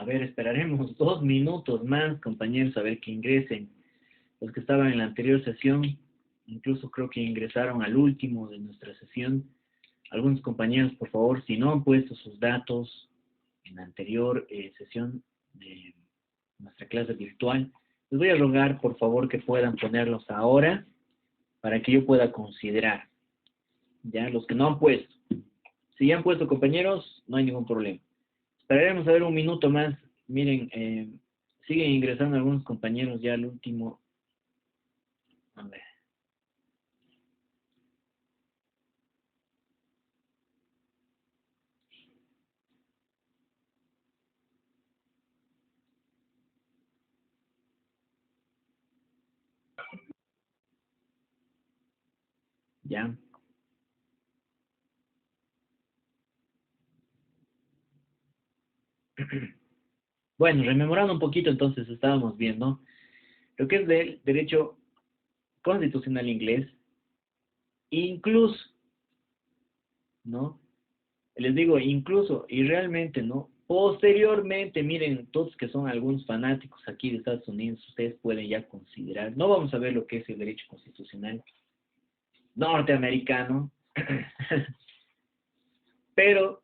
A ver, esperaremos 2 minutos más, compañeros, a ver que ingresen. Los que estaban en la anterior sesión, incluso creo que ingresaron al último de nuestra sesión. Algunos compañeros, por favor, si no han puesto sus datos en la anterior sesión de nuestra clase virtual, les voy a rogar, por favor, que puedan ponerlos ahora para que yo pueda considerar. Ya, los que no han puesto. Si ya han puesto, compañeros, no hay ningún problema. Esperaremos a ver un minuto más. Miren, siguen ingresando algunos compañeros ya al último. A ver. Ya. Bueno, rememorando un poquito, entonces estábamos viendo lo que es del derecho constitucional inglés, incluso, ¿no? Les digo incluso, y realmente, ¿no? Posteriormente, miren, todos que son algunos fanáticos aquí de Estados Unidos, ustedes pueden ya considerar, no vamos a ver lo que es el derecho constitucional norteamericano, pero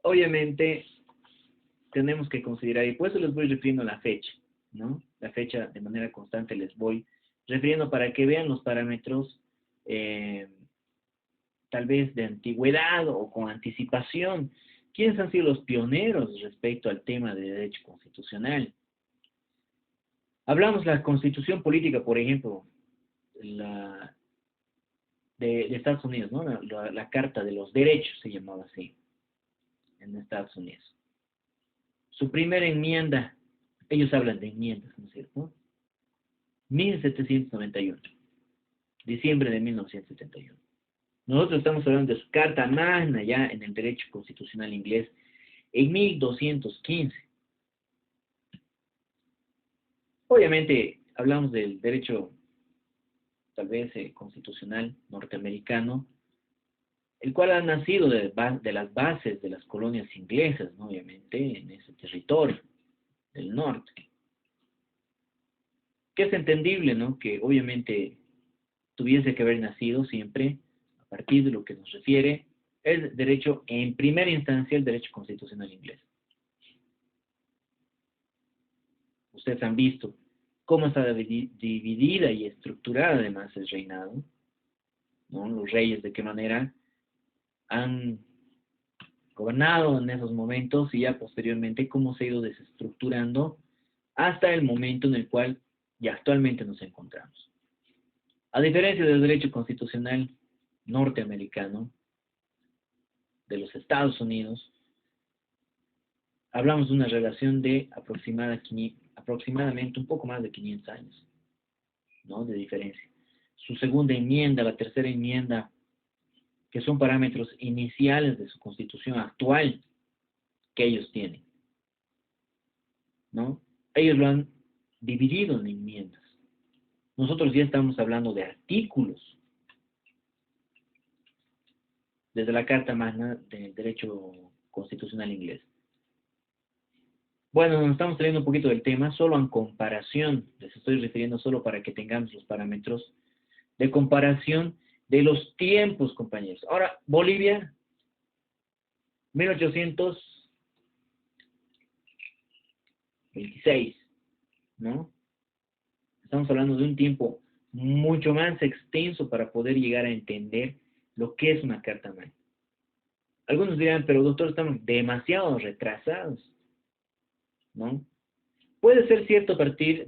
obviamente tenemos que considerar, y por eso les voy refiriendo a la fecha, ¿no? La fecha de manera constante les voy refiriendo para que vean los parámetros, eh, tal vez de antigüedad o con anticipación. ¿Quiénes han sido los pioneros respecto al tema de derecho constitucional? Hablamos de la constitución política, por ejemplo, la, de Estados Unidos, ¿no? La Carta de los Derechos se llamaba así en Estados Unidos. Su primera enmienda, ellos hablan de enmiendas, ¿no es cierto? 1791, diciembre de 1971. Nosotros estamos hablando de su Carta Magna ya en el derecho constitucional inglés en 1215. Obviamente hablamos del derecho tal vez constitucional norteamericano, el cual ha nacido de las bases de las colonias inglesas, ¿no? Obviamente en ese territorio del norte. Que es entendible, ¿no? Que obviamente tuviese que haber nacido siempre, a partir de lo que nos refiere, el derecho, en primera instancia, el derecho constitucional inglés. Ustedes han visto cómo está dividida y estructurada además el reinado, ¿no? Los reyes de qué manera han gobernado en esos momentos y ya posteriormente cómo se ha ido desestructurando hasta el momento en el cual ya actualmente nos encontramos. A diferencia del derecho constitucional norteamericano, de los Estados Unidos, hablamos de una relación de aproximadamente un poco más de 500 años, ¿no? De diferencia. Su segunda enmienda, la tercera enmienda, que son parámetros iniciales de su constitución actual que ellos tienen, ¿no? Ellos lo han dividido en enmiendas. Nosotros ya estamos hablando de artículos desde la Carta Magna del Derecho Constitucional Inglés. Bueno, nos estamos saliendo un poquito del tema, solo en comparación, les estoy refiriendo solo para que tengamos los parámetros de comparación de los tiempos, compañeros. Ahora, Bolivia, 1826, ¿no? Estamos hablando de un tiempo mucho más extenso para poder llegar a entender lo que es una carta magna. Algunos dirán, pero doctor, estamos demasiado retrasados, ¿no? Puede ser cierto a partir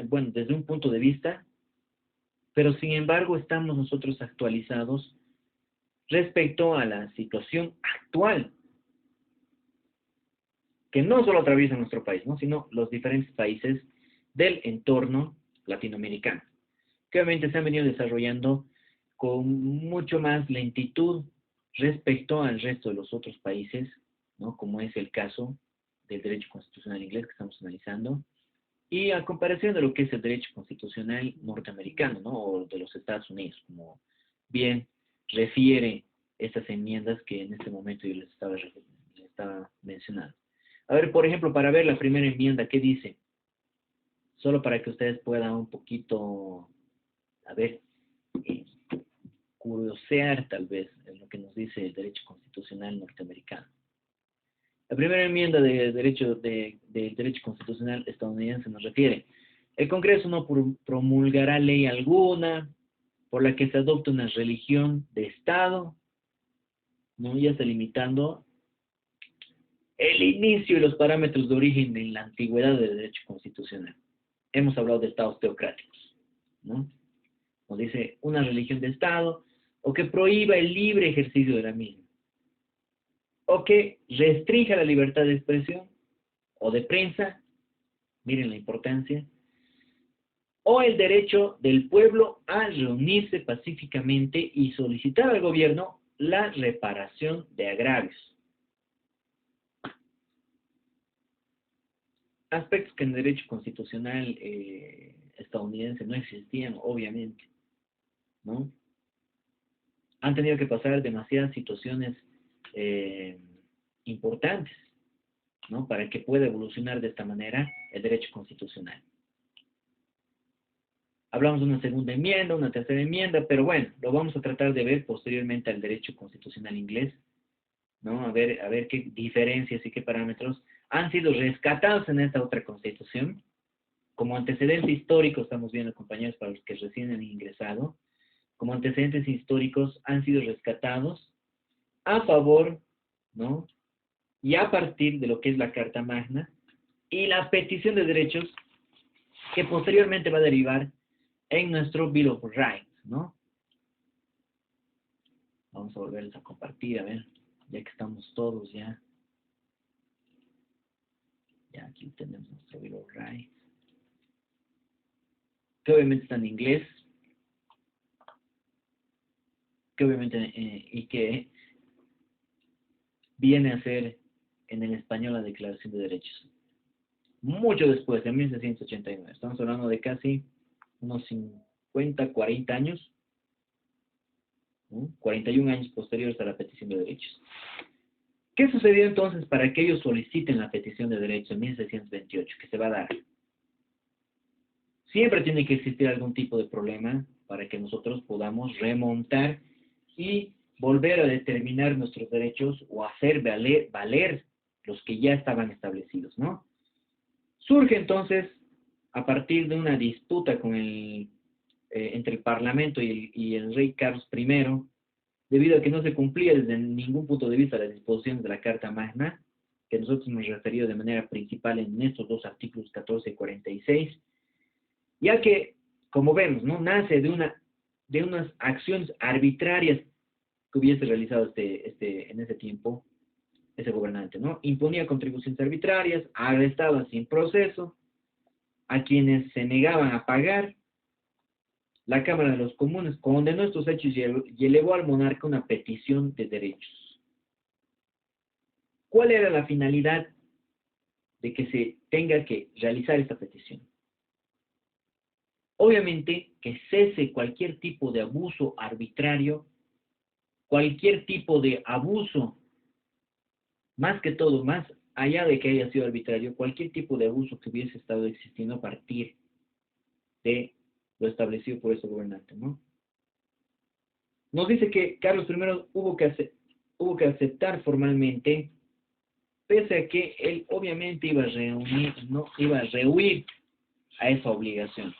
bueno, desde un punto de vista, pero sin embargo estamos nosotros actualizados respecto a la situación actual, que no solo atraviesa nuestro país, ¿no? Sino los diferentes países del entorno latinoamericano, que obviamente se han venido desarrollando con mucho más lentitud respecto al resto de los otros países, ¿no? Como es el caso del derecho constitucional inglés que estamos analizando, y a comparación de lo que es el derecho constitucional norteamericano, ¿no? O de los Estados Unidos, como bien refiere estas enmiendas que en este momento yo les estaba mencionando. A ver, por ejemplo, para ver la primera enmienda, ¿qué dice? Solo para que ustedes puedan un poquito, a ver, eh, curiosear tal vez en lo que nos dice el derecho constitucional norteamericano. La primera enmienda del derecho constitucional estadounidense nos refiere: el Congreso no promulgará ley alguna por la que se adopte una religión de Estado, no ya está limitando el inicio y los parámetros de origen en la antigüedad del derecho constitucional. Hemos hablado de estados teocráticos, ¿no? Nos dice una religión de Estado, o que prohíba el libre ejercicio de la misma, o que restrinja la libertad de expresión o de prensa, miren la importancia, o el derecho del pueblo a reunirse pacíficamente y solicitar al gobierno la reparación de agravios. Aspectos que en el derecho constitucional estadounidense no existían, obviamente, ¿no? Han tenido que pasar demasiadas situaciones importantes, ¿no? Para que pueda evolucionar de esta manera el derecho constitucional. Hablamos de una segunda enmienda, una tercera enmienda, pero bueno, lo vamos a tratar de ver posteriormente al derecho constitucional inglés, ¿no? A ver qué diferencias y qué parámetros han sido rescatados en esta otra constitución. Como antecedente histórico, estamos viendo, compañeros, para los que recién han ingresado, como antecedentes históricos han sido rescatados a favor, ¿no? Y a partir de lo que es la Carta Magna y la petición de derechos que posteriormente va a derivar en nuestro Bill of Rights, ¿no? Vamos a volverles a compartir, a ver, ya que estamos todos ya. Ya aquí tenemos nuestro Bill of Rights, que obviamente está en inglés, que obviamente, y que viene a ser en el español la Declaración de Derechos. Mucho después, en 1689. Estamos hablando de casi unos 50, 40 años, ¿no? 41 años posteriores a la petición de derechos. ¿Qué sucedió entonces para que ellos soliciten la petición de derechos en 1628, que se va a dar? Siempre tiene que existir algún tipo de problema para que nosotros podamos remontar y volver a determinar nuestros derechos o hacer valer los que ya estaban establecidos, ¿no? Surge entonces, a partir de una disputa entre el Parlamento y el rey Carlos I, debido a que no se cumplía desde ningún punto de vista las disposiciones de la Carta Magna, que nosotros hemos referido de manera principal en estos dos artículos 14 y 46, ya que, como vemos, ¿no? Nace de unas acciones arbitrarias que hubiese realizado en ese tiempo ese gobernante, ¿no? Imponía contribuciones arbitrarias, arrestaba sin proceso a quienes se negaban a pagar. La Cámara de los Comunes condenó estos hechos y elevó al monarca una petición de derechos. ¿Cuál era la finalidad de que se tenga que realizar esta petición? Obviamente que cese cualquier tipo de abuso arbitrario, cualquier tipo de abuso, más que todo, más allá de que haya sido arbitrario, cualquier tipo de abuso que hubiese estado existiendo a partir de lo establecido por ese gobernante, ¿no? Nos dice que Carlos I hubo que aceptar formalmente, pese a que él obviamente iba a rehuir a esa obligación,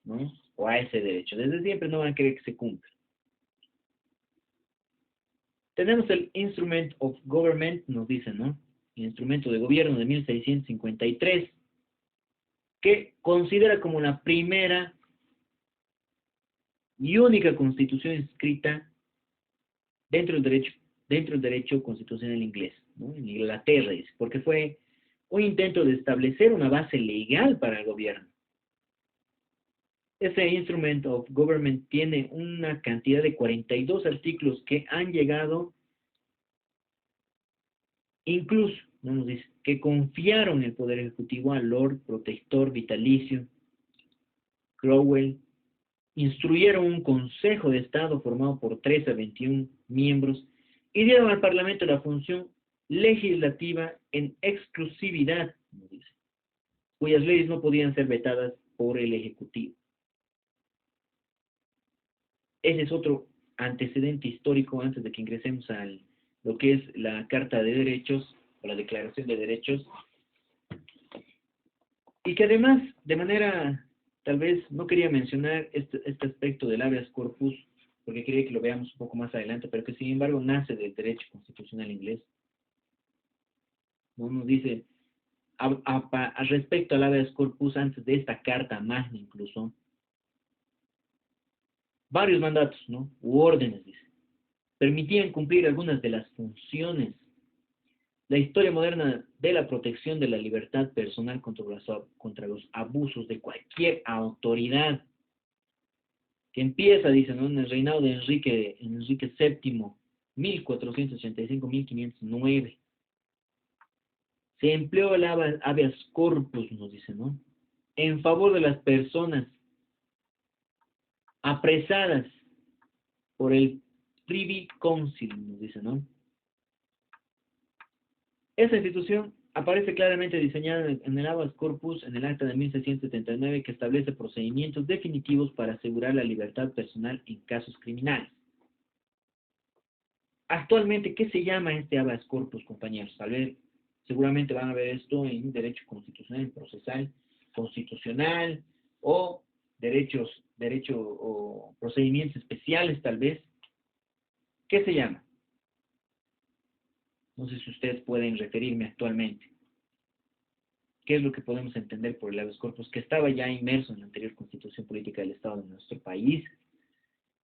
¿no? O a ese derecho. Desde siempre no van a querer que se cumpla. Tenemos el Instrument of Government, nos dicen, ¿no? El instrumento de gobierno de 1653, que considera como la primera y única constitución escrita dentro del derecho constitucional inglés, ¿no? En Inglaterra, dice, porque fue un intento de establecer una base legal para el gobierno. Ese Instrument of Government tiene una cantidad de 42 artículos que han llegado, incluso, ¿no? Nos dice, que confiaron el Poder Ejecutivo al Lord Protector Vitalicio Cromwell, instruyeron un Consejo de Estado formado por 13 a 21 miembros y dieron al Parlamento la función legislativa en exclusividad, nos dice, cuyas leyes no podían ser vetadas por el Ejecutivo. Ese es otro antecedente histórico antes de que ingresemos a lo que es la Carta de Derechos o la Declaración de Derechos, y que además, de manera, tal vez, no quería mencionar este aspecto del habeas corpus, porque quería que lo veamos un poco más adelante, pero que sin embargo nace del derecho constitucional inglés. ¿No? Nos dice, respecto al habeas corpus, antes de esta Carta Magna incluso, varios mandatos, ¿no? U órdenes, dice, permitían cumplir algunas de las funciones. La historia moderna de la protección de la libertad personal contra los abusos de cualquier autoridad, que empieza, dice, ¿no?, en el reinado de Enrique VII, 1485-1509. Se empleó el habeas corpus, nos dice, ¿no?, en favor de las personas apresadas por el Privy Council, nos dice, ¿no? Esa institución aparece claramente diseñada en el habeas corpus en el acta de 1679, que establece procedimientos definitivos para asegurar la libertad personal en casos criminales. Actualmente, ¿qué se llama este habeas corpus, compañeros? Tal vez, seguramente van a ver esto en derecho constitucional, procesal, constitucional, o derecho o procedimientos especiales, tal vez. ¿Qué se llama? No sé si ustedes pueden referirme actualmente. ¿Qué es lo que podemos entender por el habeas corpus? Que estaba ya inmerso en la anterior Constitución Política del Estado de nuestro país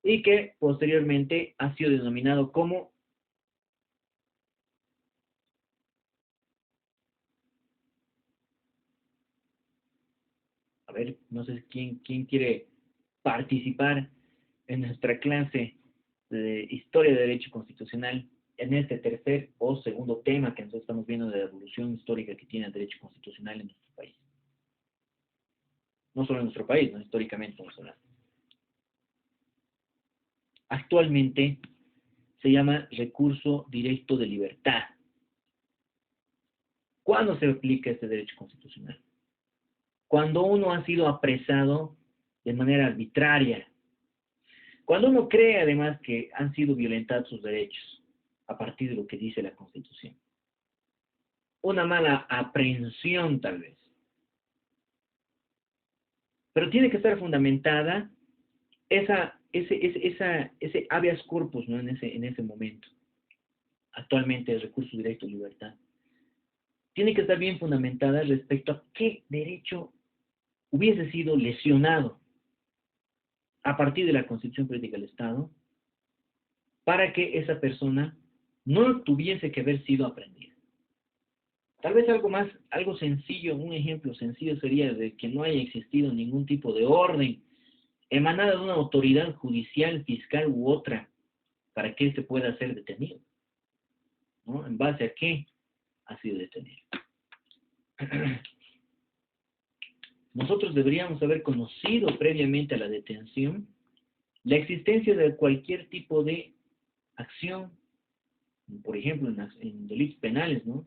y que posteriormente ha sido denominado como no sé quién quiere participar en nuestra clase de Historia de Derecho Constitucional en este tercer o segundo tema que nosotros estamos viendo de la evolución histórica que tiene el derecho constitucional en nuestro país. No solo en nuestro país, no históricamente vamos a hablar. Actualmente se llama recurso directo de libertad. ¿Cuándo se aplica este derecho constitucional? Cuando uno ha sido apresado de manera arbitraria. Cuando uno cree además que han sido violentados sus derechos a partir de lo que dice la Constitución. Una mala aprehensión tal vez. Pero tiene que estar fundamentada ese habeas corpus, ¿no?, en ese momento. Actualmente el recurso directo de libertad. Tiene que estar bien fundamentada respecto a qué derecho hubiese sido lesionado a partir de la Constitución Política del Estado para que esa persona no tuviese que haber sido aprendida. Tal vez algo sencillo, un ejemplo sencillo sería de que no haya existido ningún tipo de orden emanada de una autoridad judicial, fiscal u otra para que éste pueda ser detenido, ¿no? ¿En base a qué ha sido detenido? Nosotros deberíamos haber conocido previamente a la detención la existencia de cualquier tipo de acción, por ejemplo, en delitos penales, ¿no?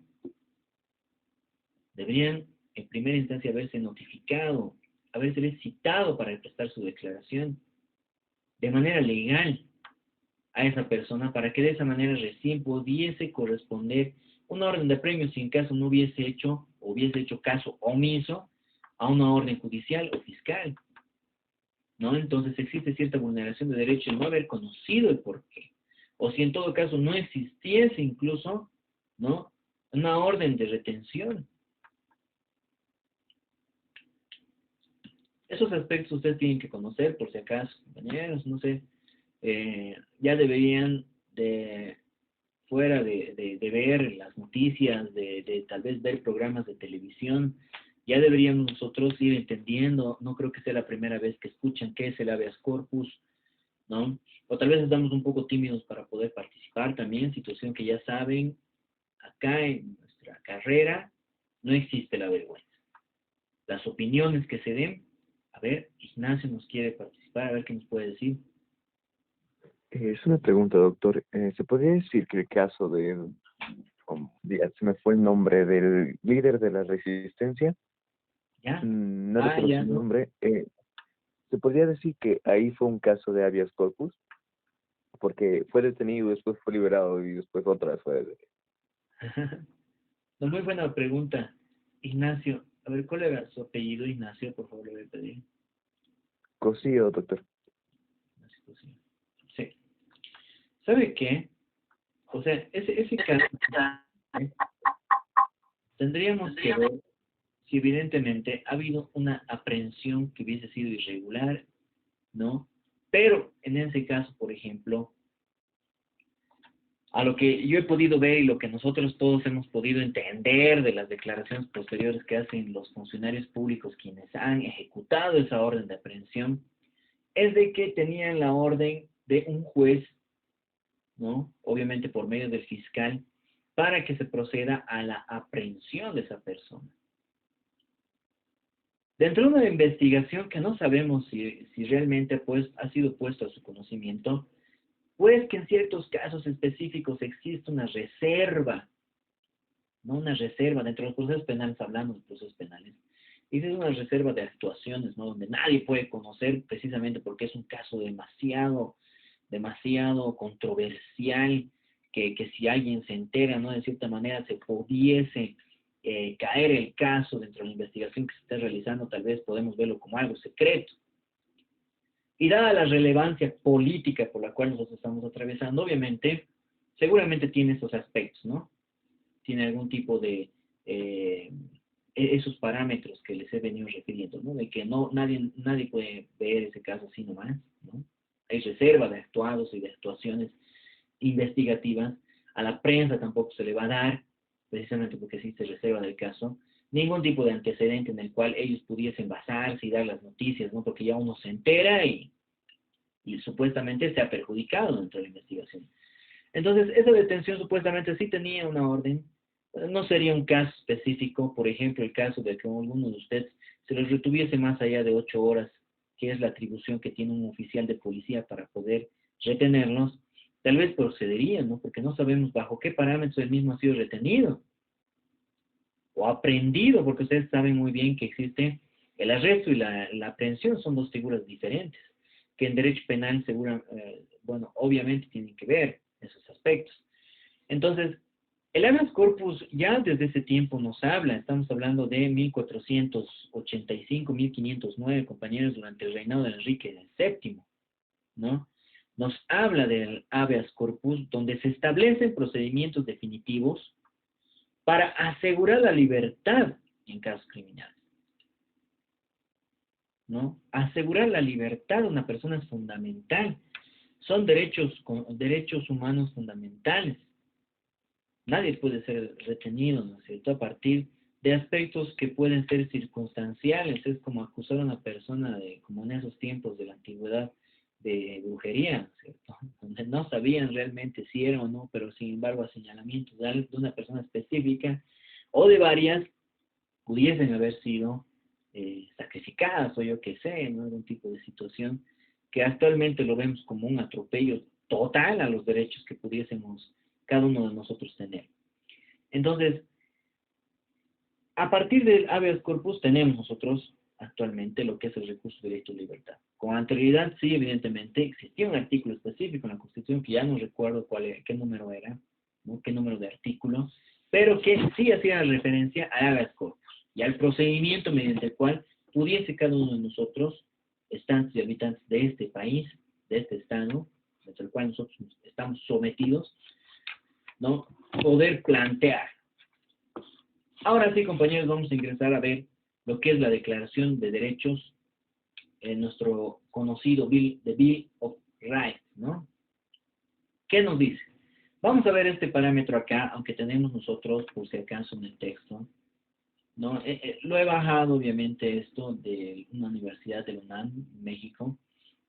Deberían, en primera instancia, haberse notificado, haberse citado para prestar su declaración de manera legal a esa persona, para que de esa manera recién pudiese corresponder una orden de apremio si en caso no hubiese hecho caso omiso a una orden judicial o fiscal, ¿no? Entonces existe cierta vulneración de derecho en no haber conocido el porqué, o si en todo caso no existiese incluso, ¿no?, una orden de retención. Esos aspectos ustedes tienen que conocer, por si acaso, compañeros, no sé, ya deberían fuera de ver las noticias, de tal vez ver programas de televisión, ya deberíamos nosotros ir entendiendo, no creo que sea la primera vez que escuchan qué es el habeas corpus, ¿no? O tal vez estamos un poco tímidos para poder participar también, situación que ya saben, acá en nuestra carrera no existe la vergüenza. Las opiniones que se den, a ver, Ignacio nos quiere participar, a ver qué nos puede decir. Es una pregunta, doctor. ¿Se podría decir que el caso de ya se me fue el nombre del líder de la resistencia. ¿Ya? No recuerdo Ya, su ¿no? nombre. Se podría decir que ahí fue un caso de habeas corpus, porque fue detenido, después fue liberado y después otra vez fue detenido. No, muy buena pregunta. Ignacio, a ver, ¿cuál era su apellido, Ignacio? Por favor, le voy a pedir. Cosío, doctor. Ignacio Cosío. Sí. ¿Sabe qué? O sea, ese caso, ¿eh? Tendríamos que ver si evidentemente ha habido una aprehensión que hubiese sido irregular, ¿no? Pero en ese caso, por ejemplo, a lo que yo he podido ver y lo que nosotros todos hemos podido entender de las declaraciones posteriores que hacen los funcionarios públicos quienes han ejecutado esa orden de aprehensión, es de que tenían la orden de un juez, ¿no? Obviamente por medio del fiscal, para que se proceda a la aprehensión de esa persona. Dentro de una investigación que no sabemos si realmente pues, ha sido puesto a su conocimiento, pues que en ciertos casos específicos existe una reserva, no una reserva, dentro de los procesos penales, hablando de procesos penales, existe una reserva de actuaciones, ¿no? Donde nadie puede conocer precisamente porque es un caso demasiado controversial, que si alguien se entera, ¿no? De cierta manera se pudiese caer el caso dentro de la investigación que se esté realizando, tal vez podemos verlo como algo secreto. Y dada la relevancia política por la cual nosotros estamos atravesando, obviamente, seguramente tiene esos aspectos, ¿no? Tiene algún tipo de esos parámetros que les he venido refiriendo, ¿no? De que nadie puede ver ese caso así nomás, ¿no? Hay reserva de actuados y de actuaciones investigativas. A la prensa tampoco se le va a dar, precisamente porque existe reserva del caso, ningún tipo de antecedente en el cual ellos pudiesen basarse y dar las noticias, ¿no? Porque ya uno se entera y supuestamente se ha perjudicado dentro de la investigación. Entonces, esa detención supuestamente sí tenía una orden, no sería un caso específico, por ejemplo, el caso de que alguno de ustedes se los retuviese más allá de 8 horas, que es la atribución que tiene un oficial de policía para poder retenerlos, tal vez procedería, ¿no? Porque no sabemos bajo qué parámetros el mismo ha sido retenido o aprendido, porque ustedes saben muy bien que existe el arresto y la aprehensión, son dos figuras diferentes, que en derecho penal bueno, obviamente tienen que ver esos aspectos. Entonces, el habeas corpus ya desde ese tiempo nos habla, estamos hablando de 1485, 1509, compañeros, durante el reinado de Enrique VII, ¿no? Nos habla del habeas corpus, donde se establecen procedimientos definitivos para asegurar la libertad en casos criminales, ¿no? Asegurar la libertad de una persona es fundamental. Son derechos humanos fundamentales. Nadie puede ser retenido, ¿no es cierto?, a partir de aspectos que pueden ser circunstanciales. Es como acusar a una persona como en esos tiempos de la antigüedad, de brujería, ¿no es cierto?, donde no sabían realmente si era o no, pero sin embargo a señalamientos de una persona específica o de varias pudiesen haber sido sacrificadas o yo qué sé, ¿no? Algún tipo de situación que actualmente lo vemos como un atropello total a los derechos que pudiésemos cada uno de nosotros tener. Entonces, a partir del habeas corpus tenemos nosotros actualmente lo que es el recurso de derecho a libertad. Con anterioridad, sí, evidentemente, existía un artículo específico en la Constitución que ya no recuerdo qué número era, ¿no? Qué número de artículo, pero que sí hacía referencia al habeas corpus y al procedimiento mediante el cual pudiese cada uno de nosotros, estantes y habitantes de este país, de este estado, dentro del cual nosotros estamos sometidos, ¿no?, poder plantear. Ahora sí, compañeros, vamos a ingresar a ver lo que es la Declaración de Derechos en nuestro conocido Bill of Rights, ¿no? ¿Qué nos dice? Vamos a ver este parámetro acá, aunque tenemos nosotros, por si acaso, en el texto, ¿no? Lo he bajado, obviamente, esto de una universidad de la UNAM, México,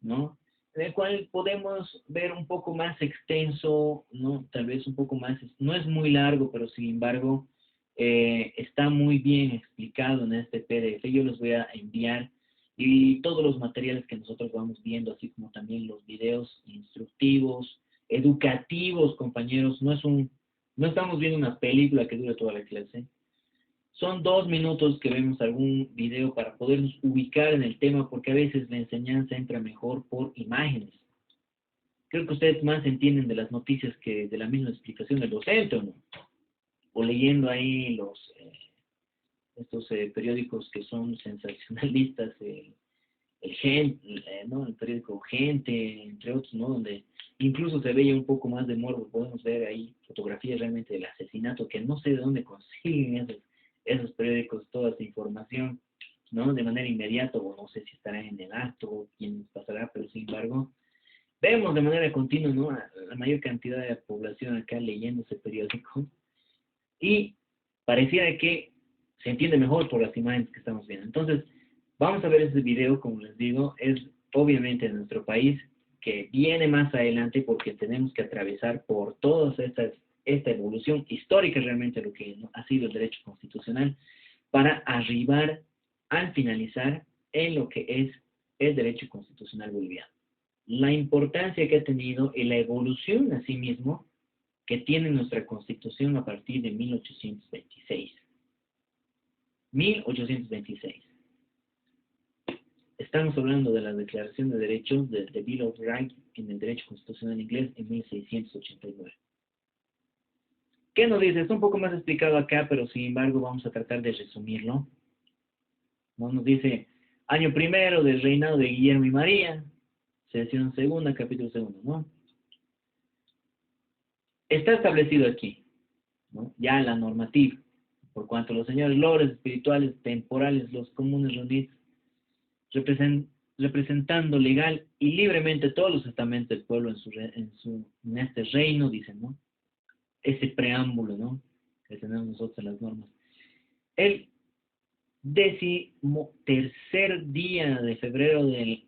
¿no? En el cual podemos ver un poco más extenso, ¿no? Tal vez un poco más, no es muy largo, pero sin embargo, está muy bien explicado en este PDF. Yo les voy a enviar y todos los materiales que nosotros vamos viendo, así como también los videos instructivos, educativos, compañeros, no No estamos viendo una película que dure toda la clase. Son 2 minutos que vemos algún video para podernos ubicar en el tema, porque a veces la enseñanza entra mejor por imágenes. Creo que ustedes más entienden de las noticias que de la misma explicación del docente, ¿o no? O leyendo ahí estos periódicos que son sensacionalistas, ¿no? El periódico Gente, entre otros, ¿no? Donde incluso se veía un poco más de morbo. Podemos ver ahí fotografías realmente del asesinato, que no sé de dónde consiguen esos periódicos toda esa información, ¿no? De manera inmediata, o no sé si estará en el acto, o quién pasará, pero sin embargo, vemos de manera continua, ¿no? A la mayor cantidad de población acá leyendo ese periódico, y pareciera que se entiende mejor por las imágenes que estamos viendo. Entonces, vamos a ver este video, como les digo, es obviamente de nuestro país, que viene más adelante porque tenemos que atravesar por toda esta evolución histórica realmente lo que ha sido el derecho constitucional, para arribar al finalizar en lo que es el derecho constitucional boliviano. La importancia que ha tenido y la evolución asimismo que tiene nuestra Constitución a partir de 1826. 1826. Estamos hablando de la Declaración de Derechos, de Bill of Rights en el derecho constitucional inglés en 1689. ¿Qué nos dice? Está un poco más explicado acá, pero sin embargo vamos a tratar de resumirlo. ¿No? Nos dice, año primero del reinado de Guillermo y María, sesión segunda, capítulo segundo, ¿no? Está establecido aquí, ¿no? Ya la normativa, por cuanto los señores lores espirituales, temporales, los comunes reunidos, representando legal y libremente todos los estamentos del pueblo en este reino, dicen, ¿no? Ese preámbulo, ¿no? Que tenemos nosotros en las normas. El 13º día de febrero del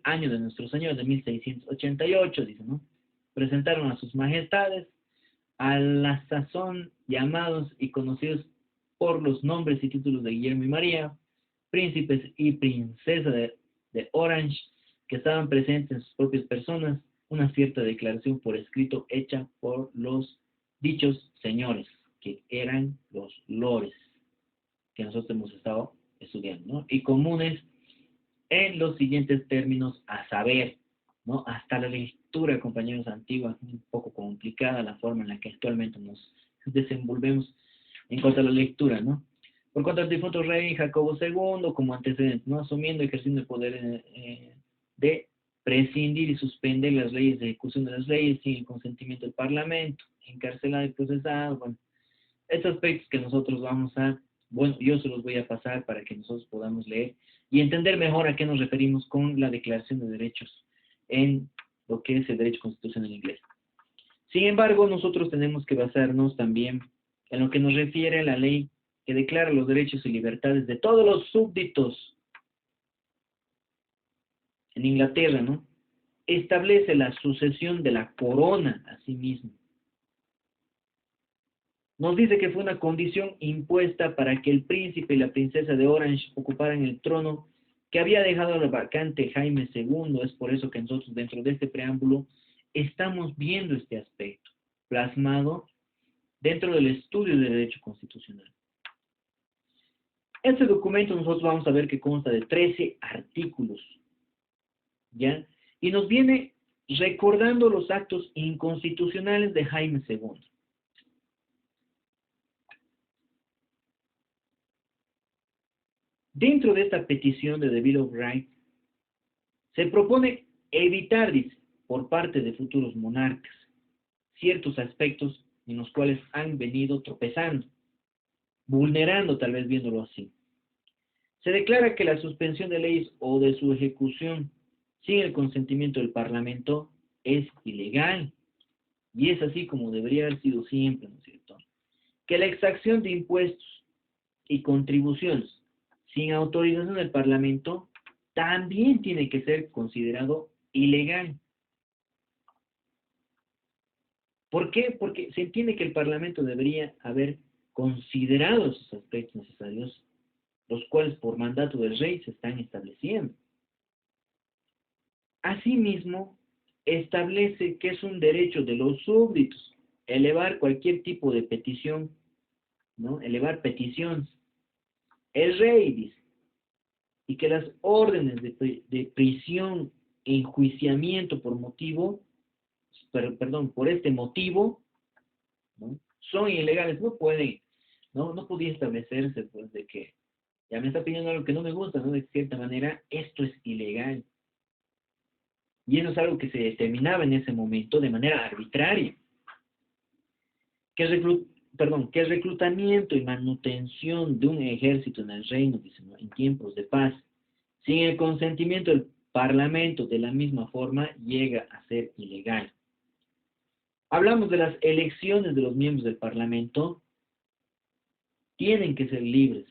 año de nuestro Señor, de 1688, dice, ¿no? Presentaron a sus majestades, a la sazón llamados y conocidos por los nombres y títulos de Guillermo y María, príncipes y princesa de Orange, que estaban presentes en sus propias personas, una cierta declaración por escrito hecha por los dichos señores, que eran los lores, que nosotros hemos estado estudiando, ¿no? Y comunes en los siguientes términos, a saber, ¿no? Hasta la lectura, compañeros antiguos, un poco complicada la forma en la que actualmente nos desenvolvemos en cuanto a la lectura, ¿no? Por cuanto al difunto rey Jacobo II, como antecedente, ¿no? Asumiendo y ejerciendo el poder de prescindir y suspender las leyes de ejecución de las leyes sin el consentimiento del Parlamento, encarcelado y procesado, bueno, estos aspectos que nosotros yo se los voy a pasar para que nosotros podamos leer y entender mejor a qué nos referimos con la Declaración de Derechos en lo que es el derecho constitucional inglés. Sin embargo, nosotros tenemos que basarnos también en lo que nos refiere a la ley que declara los derechos y libertades de todos los súbditos en Inglaterra, ¿no? Establece la sucesión de la corona a sí mismo. Nos dice que fue una condición impuesta para que el príncipe y la princesa de Orange ocuparan el trono que había dejado al vacante Jaime II. Es por eso que nosotros dentro de este preámbulo estamos viendo este aspecto plasmado dentro del estudio de derecho constitucional. Este documento nosotros vamos a ver que consta de 13 artículos, ¿ya? Y nos viene recordando los actos inconstitucionales de Jaime II. Dentro de esta petición de The Bill of Rights, se propone evitar, dice, por parte de futuros monarcas, ciertos aspectos en los cuales han venido tropezando, vulnerando, tal vez viéndolo así. Se declara que la suspensión de leyes o de su ejecución sin el consentimiento del Parlamento es ilegal, y es así como debería haber sido siempre, ¿no es cierto? Que la exacción de impuestos y contribuciones sin autorización del Parlamento también tiene que ser considerado ilegal. ¿Por qué? Porque se entiende que el Parlamento debería haber considerado esos aspectos necesarios, los cuales por mandato del rey se están estableciendo. Asimismo, establece que es un derecho de los súbditos elevar cualquier tipo de petición, ¿no? Elevar peticiones. El rey dice, y que las órdenes de prisión e enjuiciamiento por motivo, perdón, por este motivo, ¿no? Son ilegales, no pueden, no podía establecerse, pues, de que ya me está pidiendo algo que no me gusta, ¿no? De cierta manera, esto es ilegal. Y eso es algo que se determinaba en ese momento de manera arbitraria. Que el reclutamiento y manutención de un ejército en el reino, dice, ¿no? En tiempos de paz, sin el consentimiento del parlamento, de la misma forma, llega a ser ilegal. Hablamos de las elecciones de los miembros del parlamento, tienen que ser libres.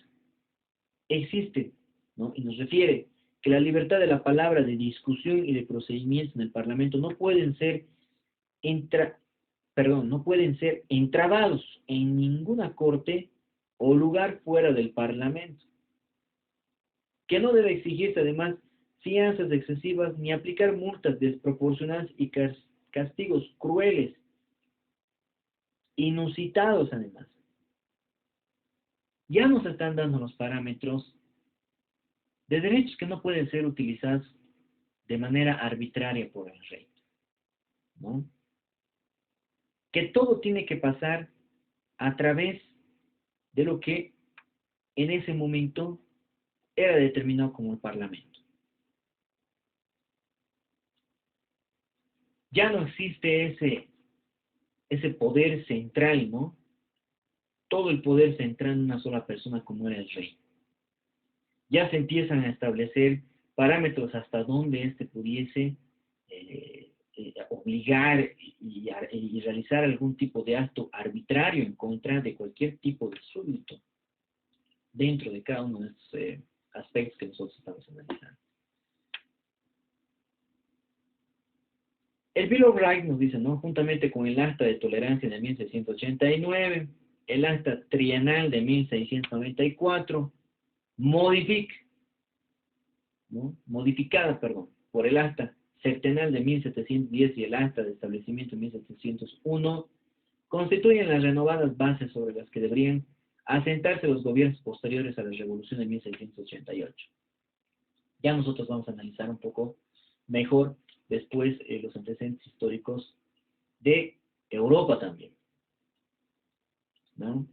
Existe, ¿no? Y nos refiere que la libertad de la palabra, de discusión y de procedimientos en el parlamento no pueden ser no pueden ser entrabados en ninguna corte o lugar fuera del parlamento. Que no debe exigirse además fianzas excesivas ni aplicar multas desproporcionadas y castigos crueles, inusitados además. Ya nos están dando los parámetros de derechos que no pueden ser utilizados de manera arbitraria por el rey, ¿no? Que todo tiene que pasar a través de lo que en ese momento era determinado como el parlamento. Ya no existe ese poder central, ¿no? Todo el poder central en una sola persona como era el rey. Ya se empiezan a establecer parámetros hasta donde éste pudiese obligar y realizar algún tipo de acto arbitrario en contra de cualquier tipo de súbdito dentro de cada uno de estos aspectos que nosotros estamos analizando. El Bill of Rights nos dice, ¿no? Juntamente con el Acta de Tolerancia de 1689, el Acta Trienal de 1694, modificada por el Acta Septenal de 1710 y el Acta de Establecimiento de 1701, constituyen las renovadas bases sobre las que deberían asentarse los gobiernos posteriores a la Revolución de 1688. Ya nosotros vamos a analizar un poco mejor después los antecedentes históricos de Europa también, ¿no?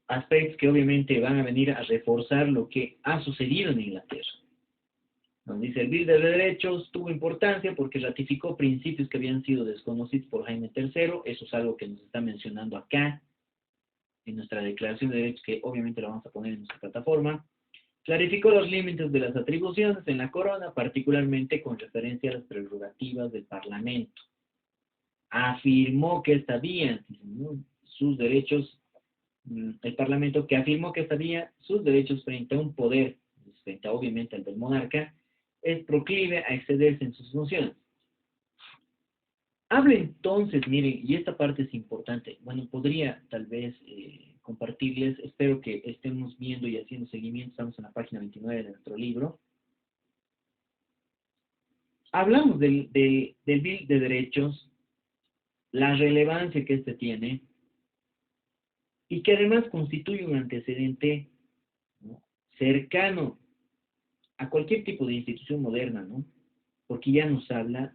Aspectos que obviamente van a venir a reforzar lo que ha sucedido en Inglaterra. Nos dice, el Bill de Derechos tuvo importancia porque ratificó principios que habían sido desconocidos por Jaime III. Eso es algo que nos está mencionando acá en nuestra Declaración de Derechos, que obviamente la vamos a poner en nuestra plataforma. Clarificó los límites de las atribuciones en la corona, particularmente con referencia a las prerrogativas del Parlamento. Afirmó que estabían sus derechos, el Parlamento que afirmó que estabía sus derechos frente a un poder, frente a, obviamente al del monarca, es proclive a excederse en sus funciones. Habla entonces, miren, y esta parte es importante, bueno, podría tal vez compartirles, espero que estemos viendo y haciendo seguimiento, estamos en la página 29 de nuestro libro. Hablamos del Bill de Derechos, la relevancia que este tiene, y que además constituye un antecedente, ¿no?, cercano a cualquier tipo de institución moderna, ¿no? Porque ya nos habla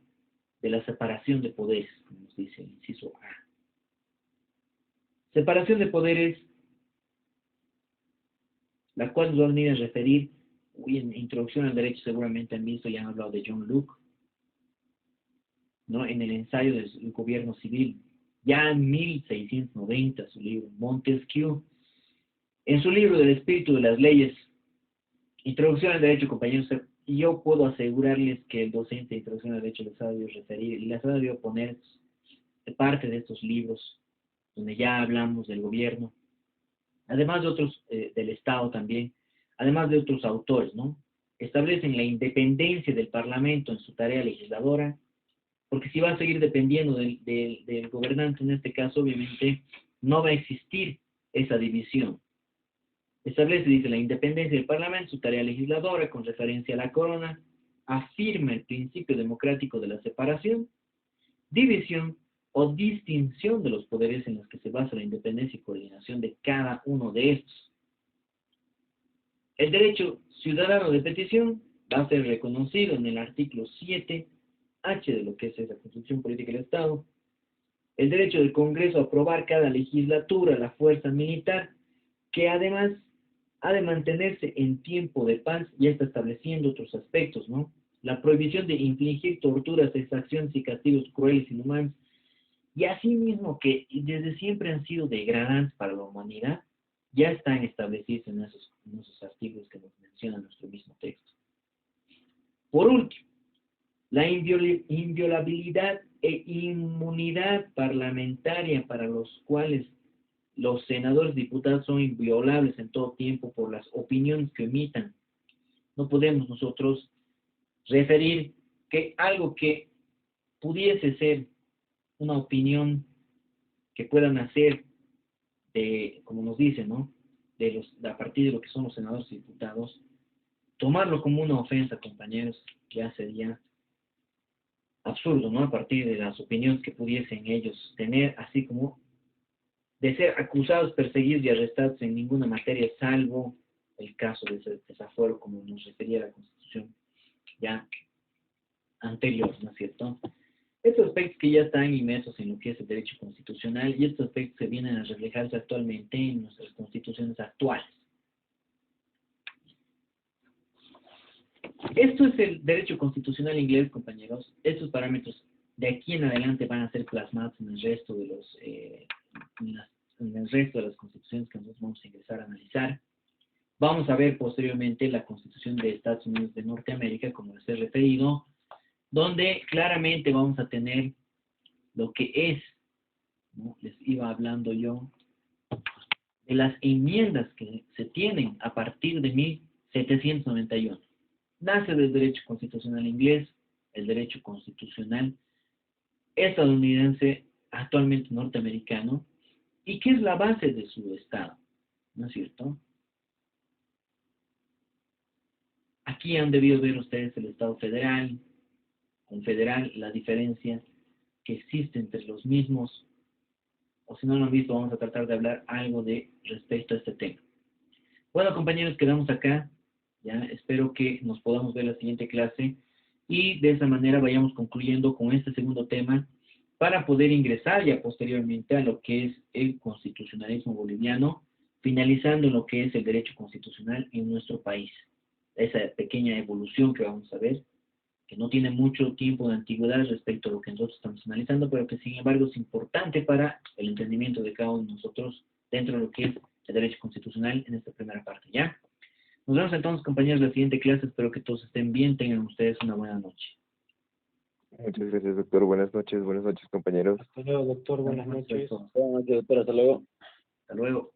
de la separación de poderes, como nos dice el inciso A. Separación de poderes, la cual nos va a venir a referir, en Introducción al Derecho seguramente han visto y han hablado de John Locke, ¿no?, en el ensayo del gobierno civil, ya en 1690, su libro Montesquieu, en su libro del espíritu de las leyes, Introducción al Derecho, compañeros, y yo puedo asegurarles que el docente de Introducción al Derecho les ha debido referir y les ha debido poner parte de estos libros, donde ya hablamos del gobierno, además de otros, del Estado también, además de otros autores, ¿no? Establecen la independencia del Parlamento en su tarea legisladora, porque si va a seguir dependiendo del gobernante, en este caso, obviamente, no va a existir esa división. Establece, dice, la independencia del Parlamento, su tarea legisladora, con referencia a la corona, afirma el principio democrático de la separación, división o distinción de los poderes en los que se basa la independencia y coordinación de cada uno de estos. El derecho ciudadano de petición va a ser reconocido en el artículo 7H de lo que es la Constitución Política del Estado. El derecho del Congreso a aprobar cada legislatura la fuerza militar, que además ha de mantenerse en tiempo de paz, ya está estableciendo otros aspectos, ¿no? La prohibición de infligir torturas, exacciones y castigos crueles y inhumanos, y asimismo que desde siempre han sido degradantes para la humanidad, ya están establecidos en esos artículos que nos menciona nuestro mismo texto. Por último, la inviolabilidad e inmunidad parlamentaria, para los cuales los senadores y diputados son inviolables en todo tiempo por las opiniones que emitan. No podemos nosotros referir que algo que pudiese ser una opinión que pueda nacer de, como nos dicen, ¿no? A partir de lo que son los senadores y diputados, tomarlo como una ofensa, compañeros, ya sería absurdo, ¿no? A partir de las opiniones que pudiesen ellos tener, así como de ser acusados, perseguidos y arrestados en ninguna materia, salvo el caso de ese desafuero, como nos refería la Constitución ya anterior, ¿no es cierto? Estos aspectos que ya están inmersos en lo que es el derecho constitucional, y estos aspectos se vienen a reflejarse actualmente en nuestras constituciones actuales. Esto es el derecho constitucional inglés, compañeros. Estos parámetros de aquí en adelante van a ser plasmados en el resto de en el resto de las constituciones que nosotros vamos a ingresar a analizar. Vamos a ver posteriormente la Constitución de Estados Unidos de Norteamérica, como les he referido, donde claramente vamos a tener lo que es, ¿no? Les iba hablando yo de las enmiendas que se tienen a partir de 1791. Nace del derecho constitucional inglés, el derecho constitucional estadounidense, actualmente norteamericano, y que es la base de su Estado, ¿no es cierto? Aquí han debido ver ustedes el Estado federal, confederal, la diferencia que existe entre los mismos, o si no lo han visto, vamos a tratar de hablar algo de respecto a este tema. Bueno, compañeros, quedamos acá. Ya espero que nos podamos ver en la siguiente clase y de esa manera vayamos concluyendo con este segundo tema para poder ingresar ya posteriormente a lo que es el constitucionalismo boliviano, finalizando lo que es el derecho constitucional en nuestro país. Esa pequeña evolución que vamos a ver, que no tiene mucho tiempo de antigüedad respecto a lo que nosotros estamos analizando, pero que sin embargo es importante para el entendimiento de cada uno de nosotros dentro de lo que es el derecho constitucional en esta primera parte, ¿ya? Nos vemos entonces, compañeros, en la siguiente clase. Espero que todos estén bien. Tengan ustedes una buena noche. Muchas gracias, doctor. Buenas noches, compañeros. Hasta luego, doctor. Buenas noches. Buenas Buenas noches, doctor. Hasta luego. Hasta luego.